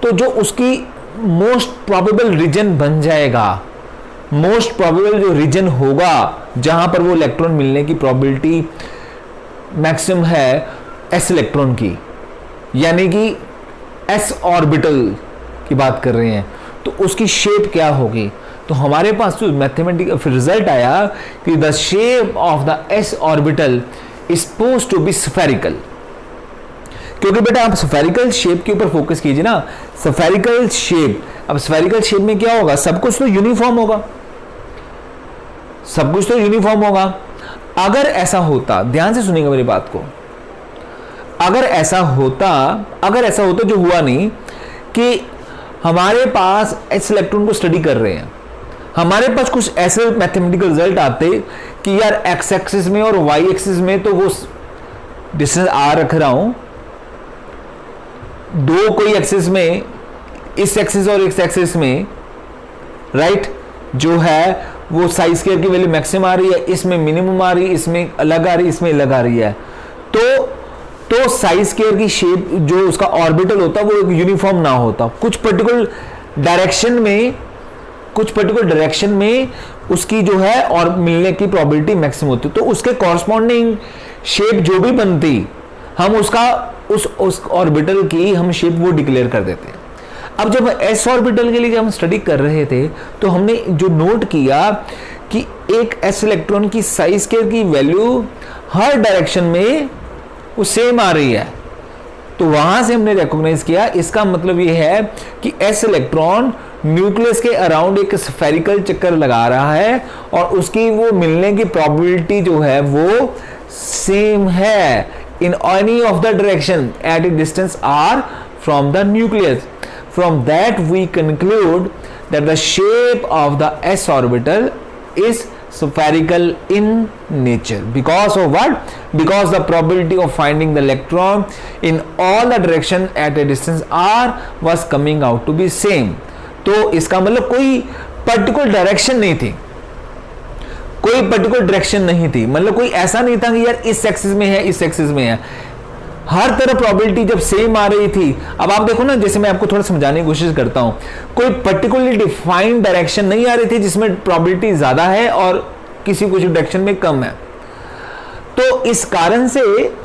तो जो उसकी मोस्ट प्रोबेबल रीजन बन जाएगा, मोस्ट प्रोबेबल जो रीजन होगा जहां पर वो इलेक्ट्रॉन मिलने की प्रोबेबिलिटी मैक्सिमम है एस इलेक्ट्रॉन की, यानी कि एस ऑर्बिटल की बात कर रहे हैं, तो उसकी शेप क्या होगी। तो हमारे पास जो मैथमेटिकल फिर रिजल्ट आया कि the shape of the S orbital is supposed to be spherical. क्योंकि बेटा आप स्फेरिकल शेप के ऊपर फोकस कीजिए ना, स्फेरिकल शेप। अब स्फेरिकल शेप में क्या होगा, सब कुछ तो यूनिफॉर्म होगा, सब कुछ तो यूनिफॉर्म होगा। अगर ऐसा होता, ध्यान से सुनिएगा मेरी बात को, अगर ऐसा होता जो हुआ नहीं कि हमारे पास एस इलेक्ट्रॉन को स्टडी कर रहे हैं, हमारे पास कुछ ऐसे मैथमेटिकल रिजल्ट आते कि यार एक्स एक्सिस में और वाई एक्सिस में तो वो डिस्टेंस आर रख रहा हूं, दो कोई एक्सिस में, इस एक्सिस और इस एक्सिस में, राइट, जो है वो साइज स्क्वायर की वैल्यू मैक्सिमम आ रही है, इसमें मिनिमम आ रही है, इसमें अलग आ रही है, इसमें अलग आ रही है, तो साइज स्क्वायर की शेप जो उसका ऑर्बिटल होता वो यूनिफॉर्म ना होता, कुछ पर्टिकुलर डायरेक्शन में उसकी जो है और मिलने की प्रोबेबिलिटी मैक्सिमम होती, तो उसके कॉरस्पॉन्डिंग शेप जो भी बनती हम उसका उस ऑर्बिटल की हम शेप वो डिक्लेयर कर देते हैं। अब जब एस ऑर्बिटल के लिए जब हम स्टडी कर रहे थे तो हमने जो नोट किया कि एक एस इलेक्ट्रॉन की साइज स्क्वायर की वैल्यू हर डायरेक्शन में वो सेम आ रही है, तो वहां से हमने रिकॉग्नाइज किया, इसका मतलब ये है कि एस इलेक्ट्रॉन न्यूक्लियस के अराउंड एक स्फेरिकल चक्कर लगा रहा है और उसकी वो मिलने की प्रोबेबिलिटी जो है वो सेम है in any of the direction at a distance r from the nucleus. From that we conclude that the shape of the s orbital is spherical in nature. Because of what? Because the probability of finding the electron in all the direction at a distance r was coming out to be same. तो इसका मतलब कोई particular direction नहीं थी, कोई particular direction नहीं थी, मतलब कोई ऐसा नहीं था कि यार इस एक्सिस में है, इस एक्सिस में है, हर तरफ प्रोबेबिलिटी जब सेम आ रही थी। अब आप देखो ना, जैसे मैं आपको थोड़ा समझाने की कोशिश करता हूं, कोई पर्टिकुलरली डिफाइंड डायरेक्शन नहीं आ रही थी जिसमें प्रोबेबिलिटी ज्यादा है और किसी कुछ डायरेक्शन में कम है, तो इस कारण से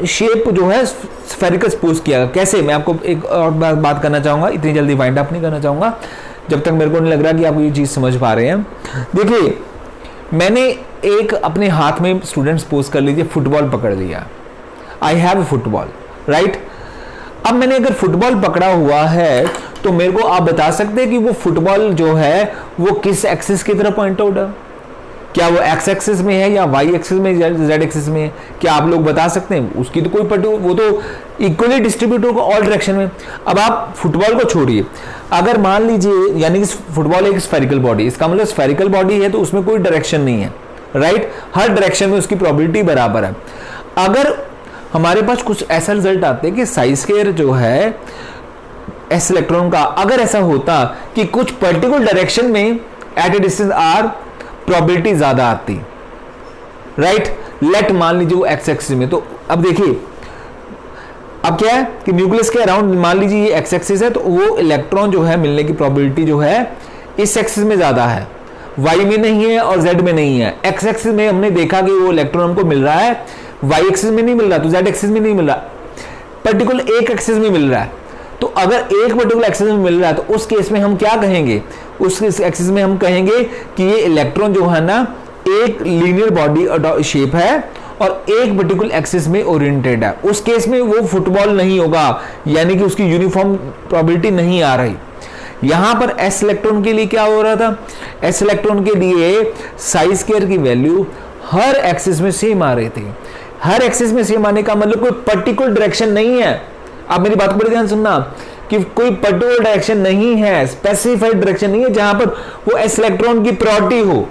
शेप जो है स्फेरिकल सपोज किया। कैसे, मैं आपको एक और बात करना चाहूंगा, इतनी जल्दी वाइंड अप नहीं करना चाहूंगा जब तक मेरे को नहीं लग रहा कि आप ये चीज समझ पा रहे हैं। देखिए मैंने एक अपने हाथ में, स्टूडेंट्स सपोज कर लीजिए फुटबॉल पकड़ लिया, आई हैव फुटबॉल, राइट। अब मैंने अगर फुटबॉल पकड़ा हुआ है तो मेरे को आप बता सकते हैं कि वो फुटबॉल जो है वो किस एक्सिस की तरफ पॉइंट आउट है, क्या वो एक्स एक्सिस में है या वाई एक्सिस में, जेड एक्सिस में है, क्या आप लोग बता सकते हैं? उसकी तो कोई पर्टिकुलर, वो तो इक्वली डिस्ट्रीब्यूट होगा ऑल डायरेक्शन में। अब आप फुटबॉल को छोड़िए, अगर मान लीजिए, यानी कि फुटबॉल एक स्फेरिकल बॉडी, इसका मतलब स्फेरिकल बॉडी है तो उसमें कोई डायरेक्शन नहीं है, राइट, हर डायरेक्शन में उसकी प्रोबेबिलिटी बराबर है। अगर हमारे पास कुछ ऐसा रिजल्ट आते हैं कि साइज स्क्वायर जो है एस इलेक्ट्रॉन का, अगर ऐसा होता कि कुछ पर्टिकुलर डायरेक्शन में at a distance R probability ज्यादा आती, राइट, लेट मान लीजिए वो एक्स एक्सिस में, तो अब देखिए अब क्या है कि न्यूक्लियस के अराउंड मान लीजिए ये एक्स एक्सिस है, तो वो इलेक्ट्रॉन जो है मिलने की प्रोबेबिलिटी जो है इस एक्सिस में ज्यादा है, वाई में नहीं है और जेड में नहीं है। एक्स एक्सिस में हमने देखा कि वो इलेक्ट्रॉन हमको मिल रहा है, वाई एक्सिस में नहीं मिल रहा, तो जेड एक्सिस में नहीं मिल रहा, पर्टिकुलर एक एक्सिस में मिल रहा है। तो अगर एक पर्टिकुलर एक्सिस में मिल रहा है तो उस केस में हम क्या कहेंगे, उस एक्सिस में हम कहेंगे कि ये इलेक्ट्रॉन जो है ना एक लीनियर बॉडी शेप है और एक पर्टिकुलर एक्सिस में ओरिएंटेड है। उस केस में वो फुटबॉल नहीं होगा, यानी कि उसकी यूनिफॉर्म प्रोबेबिलिटी नहीं आ रही। यहां पर एस इलेक्ट्रॉन के लिए क्या हो रहा था, एस इलेक्ट्रॉन के लिए साइज स्क्वायर की वैल्यू हर एक्सिस में सेम आ रही थी। हर एक्सिस में सेम आने का मतलब कोई पर्टिकुलर डायरेक्शन नहीं है, आप मेरी बात को बड़े ध्यान सुनना, कि कोई पर्टिकुलर डायरेक्शन नहीं है, स्पेसिफाइड डायरेक्शन नहीं है जहां पर वो एस इलेक्ट्रॉन की प्रायोरिटी हो,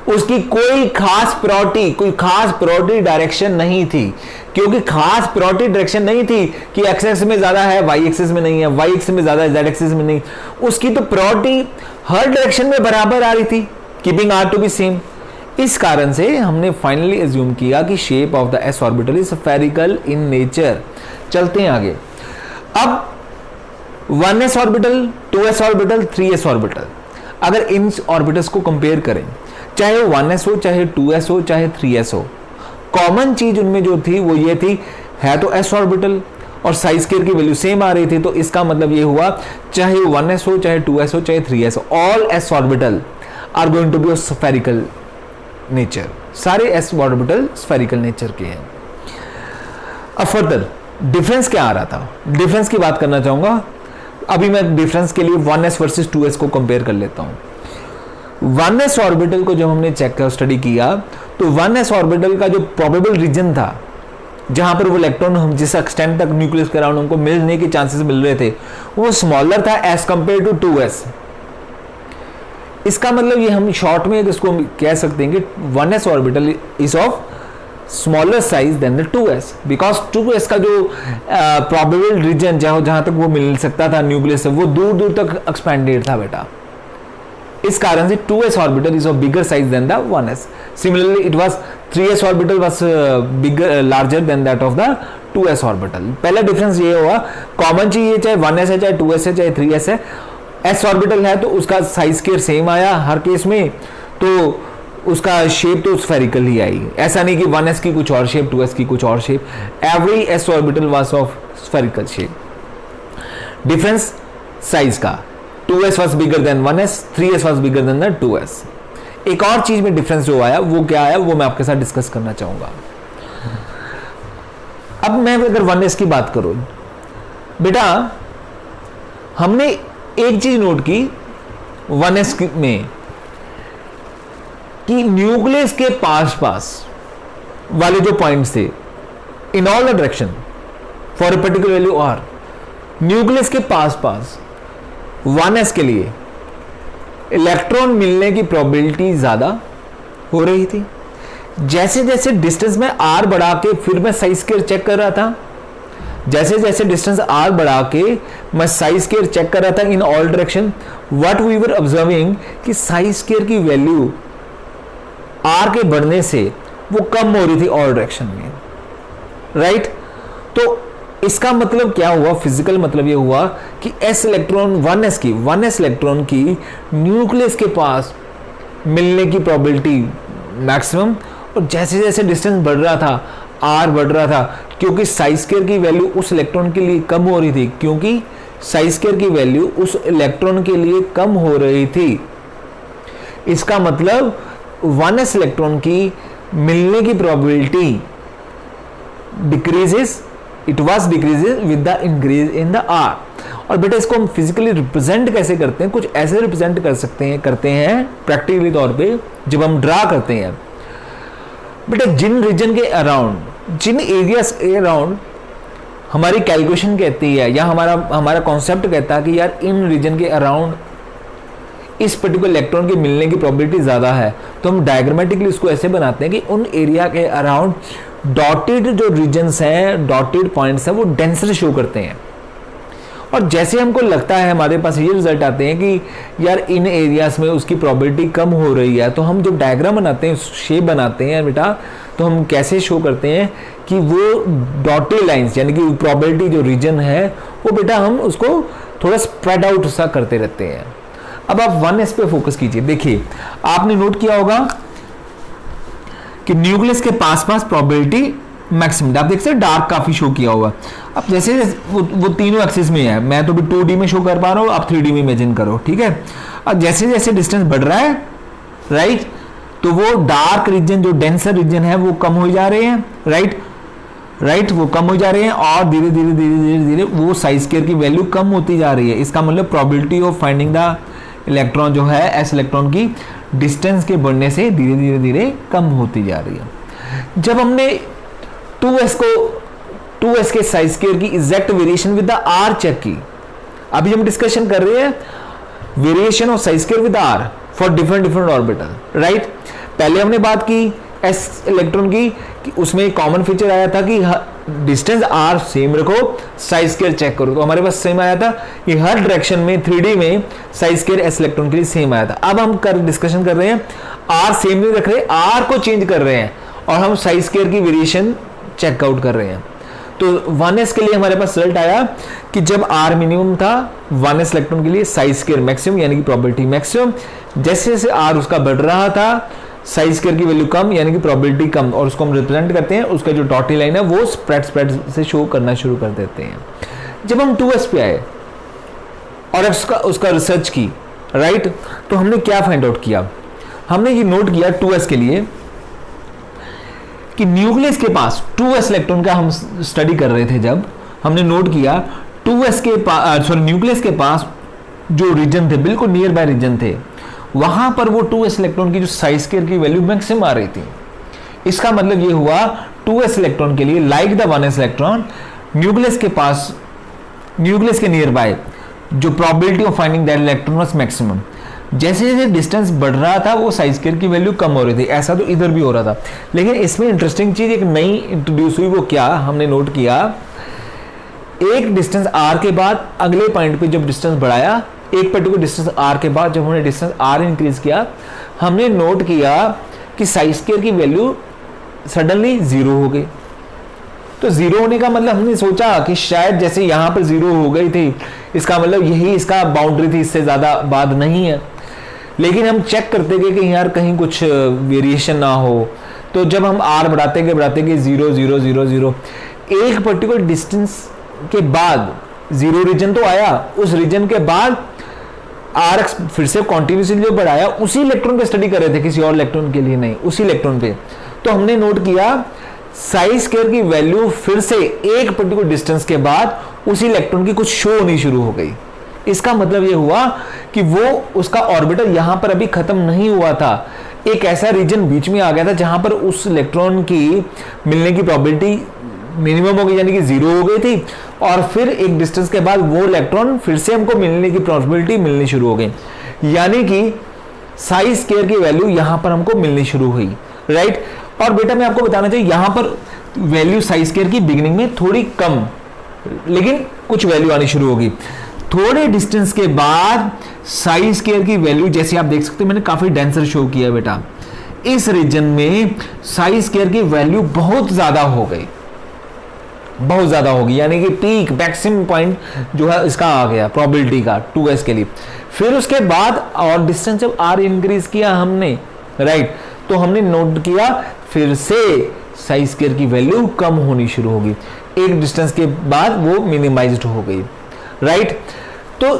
उसकी कोई खास प्रायोरिटी डायरेक्शन नहीं थी। क्योंकि खास प्रायोरिटी डायरेक्शन नहीं थी कि एक्स एक्सिस में ज्यादा है, वाई एक्सिस में नहीं है, वाई एक्सिस में ज्यादा है, जेड एक्सिस में नहीं, उसकी तो प्रायोरिटी हर डायरेक्शन में बराबर आ रही थी, keeping R to be same. इस कारण से हमने फाइनली एज्यूम किया कि shape of the S orbital is spherical in nature. चलते हैं आगे। अब 1s orbital, 2s orbital, 3s orbital, अगर इन ऑर्बिटल्स को कंपेयर करें, चाहे वो 1s हो, चाहे 2s हो, चाहे 3s हो, कॉमन चीज उनमें जो थी वो ये थी, है तो s ऑर्बिटल और साइज स्क्वायर की वैल्यू सेम आ रही थी, तो इसका मतलब ये हुआ चाहे 1s हो, चाहे 2s हो, चाहे 3s हो, all s orbital are going to be of spherical nature. सारे s ऑर्बिटल स्फेरिकल नेचर के हैं। अब फर्दर डिफरेंस क्या आ रहा था, डिफरेंस की बात करना चाहूंगा। अभी मैं डिफरेंस के लिए 1s वर्सेस 2s को कंपेयर कर लेता हूं। 1s ऑर्बिटल को जब हमने चेक कर स्टडी किया तो 1s ऑर्बिटल का जो प्रोबेबल रीजन था जहां पर वो इलेक्ट्रॉन हम जिस एक्सटेंट तक न्यूक्लियस के अराउंड हमको मिलने के चांसेस मिल रहे थे वो स्मॉलर था एज कंपेयर टू 2s। इसका मतलब ये हम शॉर्ट में इसको कह सकते हैं कि 1s orbital is of smaller size than the 2s, because 2s का जो प्रोबेबल रीजन जहां तक वो मिल सकता था न्यूक्लियस से वो दूर दूर तक एक्सपेंडेड था बेटा। इस कारण से 2s orbital is of bigger size than the 1s। Similarly it was 3s orbital was bigger larger than that of the 2s orbital. पहला डिफरेंस ये हुआ, कॉमन चीज ये चाहे 1s है, चाहे 2s है, चाहे 3s है, s ऑर्बिटल है तो उसका साइज स्क्वायर सेम आया हर केस में, तो उसका शेप तो स्फेरिकल ही आई। ऐसा नहीं कि 1s की कुछ और शेप, 2s की कुछ और shape, every s orbital was of spherical shape. Difference size का, 2s was bigger than 1s, 3s was bigger than the 2s। एक और चीज में डिफरेंस जो आया वो क्या आया वो मैं आपके साथ डिस्कस करना चाहूंगा। अब मैं अगर 1s की बात करूं बेटा, हमने एक चीज नोट की 1s में कि न्यूक्लियस के पास वाले जो पॉइंट्स थे in all the direction for a particular value R, nucleus के पास 1s के लिए इलेक्ट्रॉन मिलने की प्रोबेबिलिटी ज्यादा हो रही थी। जैसे जैसे डिस्टेंस में r बढ़ा के फिर मैं साइज स्क्वायर चेक कर रहा था, जैसे जैसे डिस्टेंस r बढ़ा के मैं साइज स्क्वायर चेक कर रहा था in all direction, what we were observing कि साइज स्क्वायर की वैल्यू r के बढ़ने से वो कम हो रही थी ऑल डायरेक्शन में, राइट। तो इसका मतलब क्या हुआ, फिजिकल मतलब ये हुआ कि s इलेक्ट्रॉन 1s इलेक्ट्रॉन की न्यूक्लियस के पास मिलने की प्रोबेबिलिटी मैक्सिमम, और जैसे जैसे डिस्टेंस बढ़ रहा था r बढ़ रहा था, क्योंकि साइज स्क्वायर की वैल्यू उस इलेक्ट्रॉन के लिए कम हो रही थी, क्योंकि साइज स्क्वायर की वैल्यू उस इलेक्ट्रॉन के लिए कम हो रही थी। इसका मतलब 1s इलेक्ट्रॉन की मिलने की probability decreases, it was decreases with the increase in the R. और बेटा इसको हम फिजिकली रिप्रेजेंट कैसे करते हैं, कुछ ऐसे रिप्रेजेंट करते हैं प्रैक्टिकली तौर पे जब हम ड्रा करते हैं। बेटा जिन रीजन के अराउंड, जिन एरियाज के अराउंड हमारी कैलकुलेशन कहती है या हमारा कॉन्सेप्ट कहता है कि यार इन रीजन के अराउंड इस पर्टिकुलर इलेक्ट्रॉन के मिलने की प्रोबेबिलिटी ज़्यादा है, तो हम डायग्रामेटिकली इसको ऐसे बनाते हैं कि उन एरिया के अराउंड डॉटेड जो रीजन्स हैं, डॉटेड पॉइंट्स हैं, वो डेंसर शो करते हैं। और जैसे हमको लगता है, हमारे पास ये रिजल्ट आते हैं कि यार इन एरियाज में उसकी प्रोबेबिलिटी कम हो रही है, तो हम जब डायग्राम बनाते हैं, शेप बनाते हैं बेटा, तो हम कैसे शो करते हैं कि वो डॉटेड लाइंस यानी कि प्रोबेबिलिटी जो रीजन है वो बेटा हम उसको थोड़ा स्प्रेड आउट सा करते रहते हैं। अब आप 1s पे फोकस कीजिए। देखिए आपने नोट किया होगा कि न्यूक्लियस के पास प्रोबेबिलिटी मैक्सिमम, आप देख सकते हैं डार्क काफी शो किया होगा। अब जैसे वो तीनों एक्सिस में है, मैं तो भी 2D में शो कर पा रहा हूँ, आप 3D में इमेजिन करो, ठीक है। अब जैसे जैसे डिस्टेंस बढ़ रहा है, राइट, तो वो डार्क रीजन जो डेंसर रीजन है वो कम हो जा रहे हैं, राइट, वो कम हो जा रहे हैं और धीरे धीरे वो साइज स्क्वायर की वैल्यू कम होती जा रही है। इसका मतलब probability of finding the electron जो है एस इलेक्ट्रॉन की डिस्टेंस के बढ़ने से धीरे धीरे कम होती जा रही है। जब हमने 2s के साइज स्क्वायर की exact variation with the R check की, अभी हम डिस्कशन कर रहे हैं variation of psi square with R for different orbital, right. पहले हमने बात की एस इलेक्ट्रॉन की कि उसमें एक कॉमन फीचर आया था कि डिस्टेंस आर सेम रखो, साइज स्क्वायर चेक करो, तो हमारे पास सेम आया था कि हर डायरेक्शन में 3D में साइज स्क्वायर एस इलेक्ट्रॉन के लिए सेम आया था। अब हम डिस्कशन कर रहे हैं आर सेम नहीं रख रहे, आर को चेंज कर रहे हैं और हम साइज स्क्वायर की वेरिएशन चेकआउट कर रहे हैं। तो 1s के लिए हमारे पास रिजल्ट आया कि जब r मिनिमम था 1s इलेक्ट्रॉन के लिए साइज स्क्वायर मैक्सिमम यानी कि प्रोबेबिलिटी मैक्सिमम, जैसे जैसे r उसका बढ़ रहा था साइज स्क्वायर की वैल्यू कम यानी कि प्रोबेबिलिटी कम, और उसको हम रिप्रेजेंट करते हैं, उसका जो डॉटेड लाइन है वो स्प्रेड से शो करना शुरू कर देते हैं। जब हम 2s पे आए और उसका रिसर्च की, राइट, तो हमने क्या फाइंड आउट किया, हमने ये नोट किया 2s के लिए कि न्यूक्लियस के पास 2s इलेक्ट्रॉन का हम स्टडी कर रहे थे, जब हमने नोट किया 2s के पास न्यूक्लियस के पास जो रीजन थे बिल्कुल नियर बाय रीजन थे, वहां पर वो 2s इलेक्ट्रॉन की जो साइज स्क्वायर की वैल्यू मैक्सिमम आ रही थी। इसका मतलब ये हुआ 2s इलेक्ट्रॉन के लिए like the 1s electron nucleus के पास, न्यूक्लियस के नियर बाय जो probability of finding that electron was maximum, जैसे जैसे डिस्टेंस बढ़ रहा था वो साइज स्क्वायर की वैल्यू कम हो रही थी। ऐसा तो इधर भी हो रहा था, लेकिन इसमें इंटरेस्टिंग चीज एक नई इंट्रोड्यूस हुई। वो क्या हमने नोट किया, एक डिस्टेंस आर के बाद अगले पॉइंट पे जब डिस्टेंस बढ़ाया, एक पर्टिकुलर डिस्टेंस आर के बाद जब हमने डिस्टेंस आर इंक्रीज किया, हमने नोट किया कि साइज स्क्वायर की वैल्यू सडनली जीरो हो गई। तो जीरो होने का मतलब हमने सोचा कि शायद जैसे यहां पर जीरो हो गई थी, इसका मतलब यही इसका बाउंड्री थी, इससे ज्यादा बात नहीं है। लेकिन हम चेक करते गए कि यार कहीं कुछ वेरिएशन ना हो, तो जब हम आर बढ़ाते गए 0 0 0 0, एक पर्टिकुलर डिस्टेंस के बाद जीरो रीजन तो आया, उस रीजन के बाद आर एक्स फिर से कॉन्टिन्यूसली जो बढ़ाया, उसी इलेक्ट्रॉन पे स्टडी कर रहे थे, किसी और इलेक्ट्रॉन के लिए नहीं, उसी इलेक्ट्रॉन पे। तो हमने नोट किया साइज स्क्वायर की वैल्यू फिर से एक पर्टिकुलर डिस्टेंस के बाद उसी इलेक्ट्रॉन की कुछ शो होनी शुरू हो गई। इसका मतलब यह हुआ कि वो उसका ऑर्बिटल यहां पर अभी खत्म नहीं हुआ था, एक ऐसा रीजन बीच में आ गया था जहां पर उस इलेक्ट्रॉन की मिलने की प्रोबेबिलिटी मिनिमम हो गई, यानी कि जीरो हो गई थी, और फिर एक डिस्टेंस के बाद वो इलेक्ट्रॉन फिर से हमको मिलने की प्रोबेबिलिटी मिलनी शुरू हो गई, यानी कि साइज स्क्वायर की वैल्यू यहां पर हमको मिलनी शुरू हुई, राइट। और बेटा मैं आपको बताना चाहिए यहां पर वैल्यू साइज स्क्वायर की बिगिनिंग में थोड़ी कम, लेकिन कुछ वैल्यू आनी शुरू होगी। थोड़े डिस्टेंस के बाद साइज स्क्वायर की वैल्यू, जैसे आप देख सकते हो मैंने काफी डेंसर शो किया बेटा, इस रीजन में साइज स्क्वायर की वैल्यू बहुत ज्यादा हो गई, बहुत ज्यादा होगी, यानी कि पीक मैक्सिमम पॉइंट जो है इसका आ गया प्रोबेबिलिटी का 2s के लिए। फिर उसके बाद और डिस्टेंस जब r इंक्रीज किया हमने, राइट, तो हमने नोट किया फिर से साइज स्क्वायर की वैल्यू कम होनी शुरू होगी, एक डिस्टेंस के बाद वो मिनिमाइज्ड हो गई, राइट। तो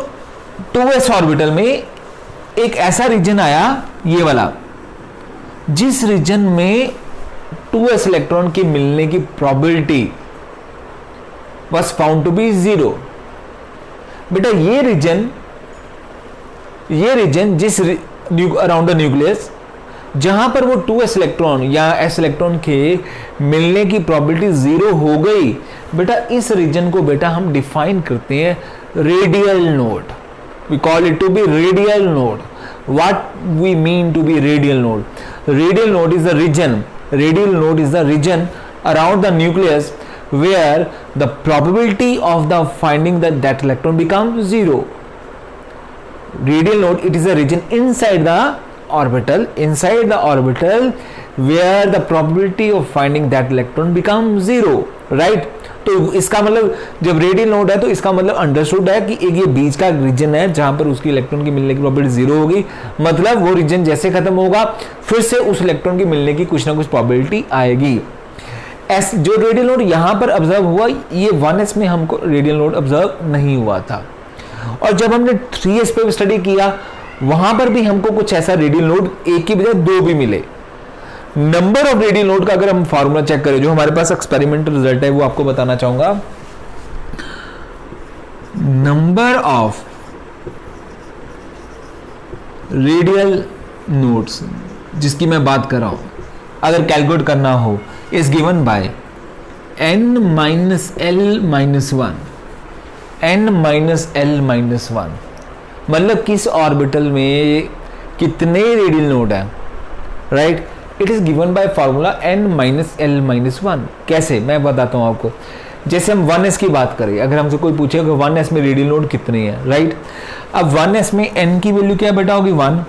2s ऑर्बिटल में एक ऐसा रीजन आया, ये वाला जिस रीजन में 2s इलेक्ट्रॉन की मिलने की probability was found to be 0। बेटा ये रीजन जिस अराउंड द न्यूक्लियस जहां पर वो 2s इलेक्ट्रॉन या s इलेक्ट्रॉन के मिलने की प्रोबेबिलिटी 0 हो गई, बेटा इस रीजन को बेटा हम डिफाइन करते हैं radial node. We call it to be radial node. What we mean to be radial node? Radial node is the region around the nucleus where the probability of the finding that electron becomes 0. Radial node, it is a region inside the orbital where the probability of finding that electron becomes 0, right? तो इसका मतलब जब radial node है तो इसका मतलब understood है कि एक ये बीच का रीजन है जहां पर उसकी इलेक्ट्रॉन की मिलने की प्रोबेबिलिटी 0 होगी। मतलब वो रीजन जैसे खत्म होगा फिर से उस इलेक्ट्रॉन की मिलने की कुछ ना कुछ प्रोबेबिलिटी आएगी। जो रेडियल नोड यहां पर ऑब्जर्व हुआ, ये 1s में हमको रेडियल नोड ऑब्जर्व नहीं हुआ था। और जब हमने 3s पे स्टडी किया वहां पर भी हमको कुछ ऐसा रेडियल नोड एक की बजाय 2 भी मिले। नंबर ऑफ रेडियल नोड का अगर हम फार्मूला चेक करें, जो हमारे पास एक्सपेरिमेंटल रिजल्ट है वो आपको बताना चाहूंगा। नंबर ऑफ रेडियल नोड्स जिसकी मैं बात कर रहा हूं, अगर कैलकुलेट करना हो, is given by n minus L minus 1, n minus L minus 1। मतलब किस ऑर्बिटल में कितने रेडियल नोड है, right? It is given by formula n minus L minus 1। कैसे, मैं बताता हूं आपको। जैसे हम 1s की बात करें, अगर हमसे कोई पूछे कि 1s में रेडियल नोड कितने हैं, राइट? अब 1s में n की वैल्यू क्या बेटा होगी 1,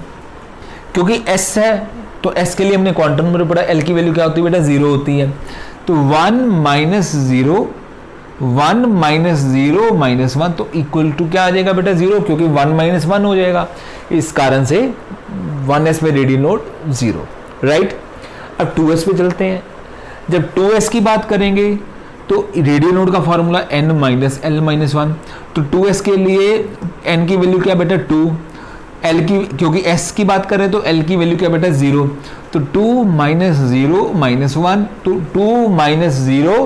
क्योंकि s है तो s के लिए हमने क्वांटम नंबर पढ़ा, l की वैल्यू क्या होती है बेटा 0 होती है। तो 1 माइनस 0 माइनस 1 तो इक्वल टू क्या आ जाएगा बेटा 0, क्योंकि 1 माइनस 1 हो जाएगा। इस कारण से 1s में रेडियल नोड 0, राइट? अब 2s पे चलते हैं। जब 2s की बात करेंगे तो रेडियल नोड का formula n minus L minus 1। तो 2s के लिए n की वैल्यू क्या बेटा 2, l की, क्योंकि s की बात करें तो l की वैल्यू क्या बेटा 0। तो 2 माइनस 0 माइनस 1, तो 2 माइनस 0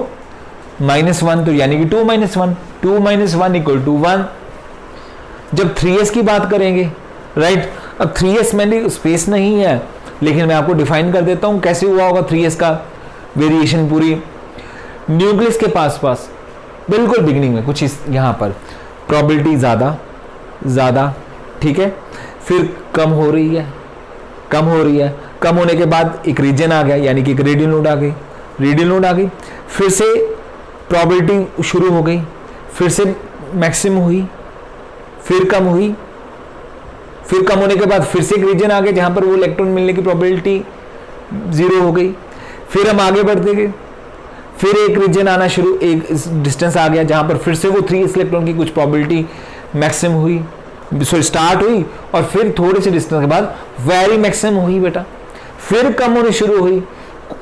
माइनस 1, तो यानी कि 2 माइनस 1, 2 माइनस 1 इक्वल टू 1। जब 3s की बात करेंगे, राइट? अब 3s में स्पेस नहीं है, लेकिन मैं आपको डिफाइन कर देता हूं कैसे हुआ होगा 3s का वेरिएशन। पूरी न्यूक्लियस के पास बिल्कुल बिगिनिंग में कुछ इस यहां पर प्रोबेबिलिटी ज़्यादा, ठीक है? फिर कम हो रही है, कम होने के बाद एक रीजन आ गया, यानी कि एक रेडियल नोड आ गई, फिर से प्रोबेबिलिटी शुरू हो गई, फिर से मैक्सिमम हुई, फिर कम हुई, फिर कम होने के बाद फिर से एक रीजन आ गया जहां पर वो इलेक्ट्रॉन मिलने की प्रोबेबिलिटी 0 हो गई। फिर हम आगे बढ़ते गए, फिर एक रीजन आना शुरू, एक डिस्टेंस आ गया जहां पर फिर से वो 3s इलेक्ट्रॉन की कुछ प्रोबेबिलिटी मैक्सिमम हुई, स्टार्ट हुई, और फिर थोड़े से डिस्टेंस के बाद वेरी मैक्सिमम हुई बेटा, फिर कम होने शुरू हुई।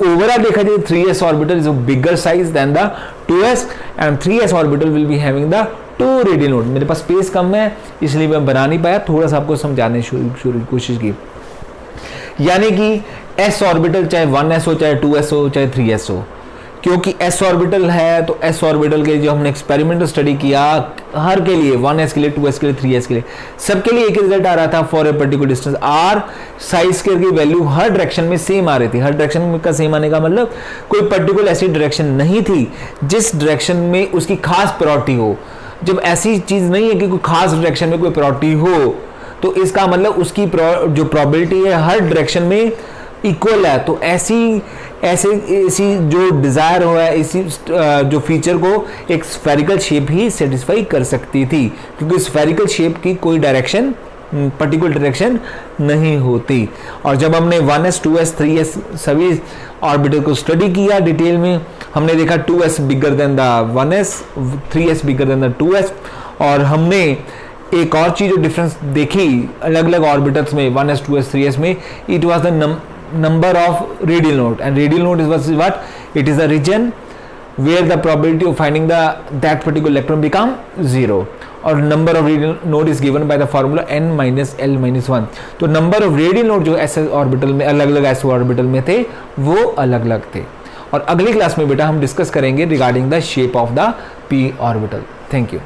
ओवरऑल देखा जाए 3s orbital is of bigger size than the 2s and 3s orbital will be having the 2 radial node. मेरे पास स्पेस कम है इसलिए मैं बना नहीं पाया, थोड़ा सा आपको समझाने शुरू कोशिश की। यानी कि s ऑर्बिटल चाहे 1s हो, चाहे 2s हो, चाहे 3s हो, क्योंकि s ऑर्बिटल है तो s ऑर्बिटल के जो हमने एक्सपेरिमेंटल स्टडी किया हर के लिए, 1s के लिए, 2s के लिए, 3s के लिए, सबके लिए एक रिजल्ट आ रहा था for a particular distance. r size square की वैल्यू हर डायरेक्शन में सेम आ रही थी। हर डायरेक्शन का सेम आने का मतलब कोई पर्टिकुलर ऐसी डायरेक्शन नहीं थी जिस डायरेक्शन में उसकी खास प्रायोरिटी हो। जब ऐसी चीज नहीं है कि कोई खास डायरेक्शन में कोई प्रायोरिटी हो, तो इसका मतलब उसकी जो प्रोबेबिलिटी है हर डायरेक्शन में इक्वल है। तो ऐसी जो डिजायर हो है, इसी जो फीचर को एक स्फेरिकल शेप ही सेटिस्फाई कर सकती थी, क्योंकि स्फेरिकल शेप की कोई डायरेक्शन, पर्टिकुलर डायरेक्शन नहीं होती। और जब हमने 1s 2s 3s सभी ऑर्बिटल को स्टडी किया डिटेल में, हमने देखा 2s bigger than the 1s, 3s bigger than the 2s, और हमने एक और चीज जो डिफरेंस देखी अलग अलग ऑर्बिटल्स में 1s 2s 3s में, it was the number of radial node, and radial node is what? It is a region where the probability of finding that particular electron become 0. और number of radial node is given by the formula n-l-1। तो number of radial node जो s orbital में अलग अलग s orbital में थे वो अलग अलग थे। और अगली क्लास में बेटा हम डिस्कस करेंगे regarding the shape of the p orbital. Thank you.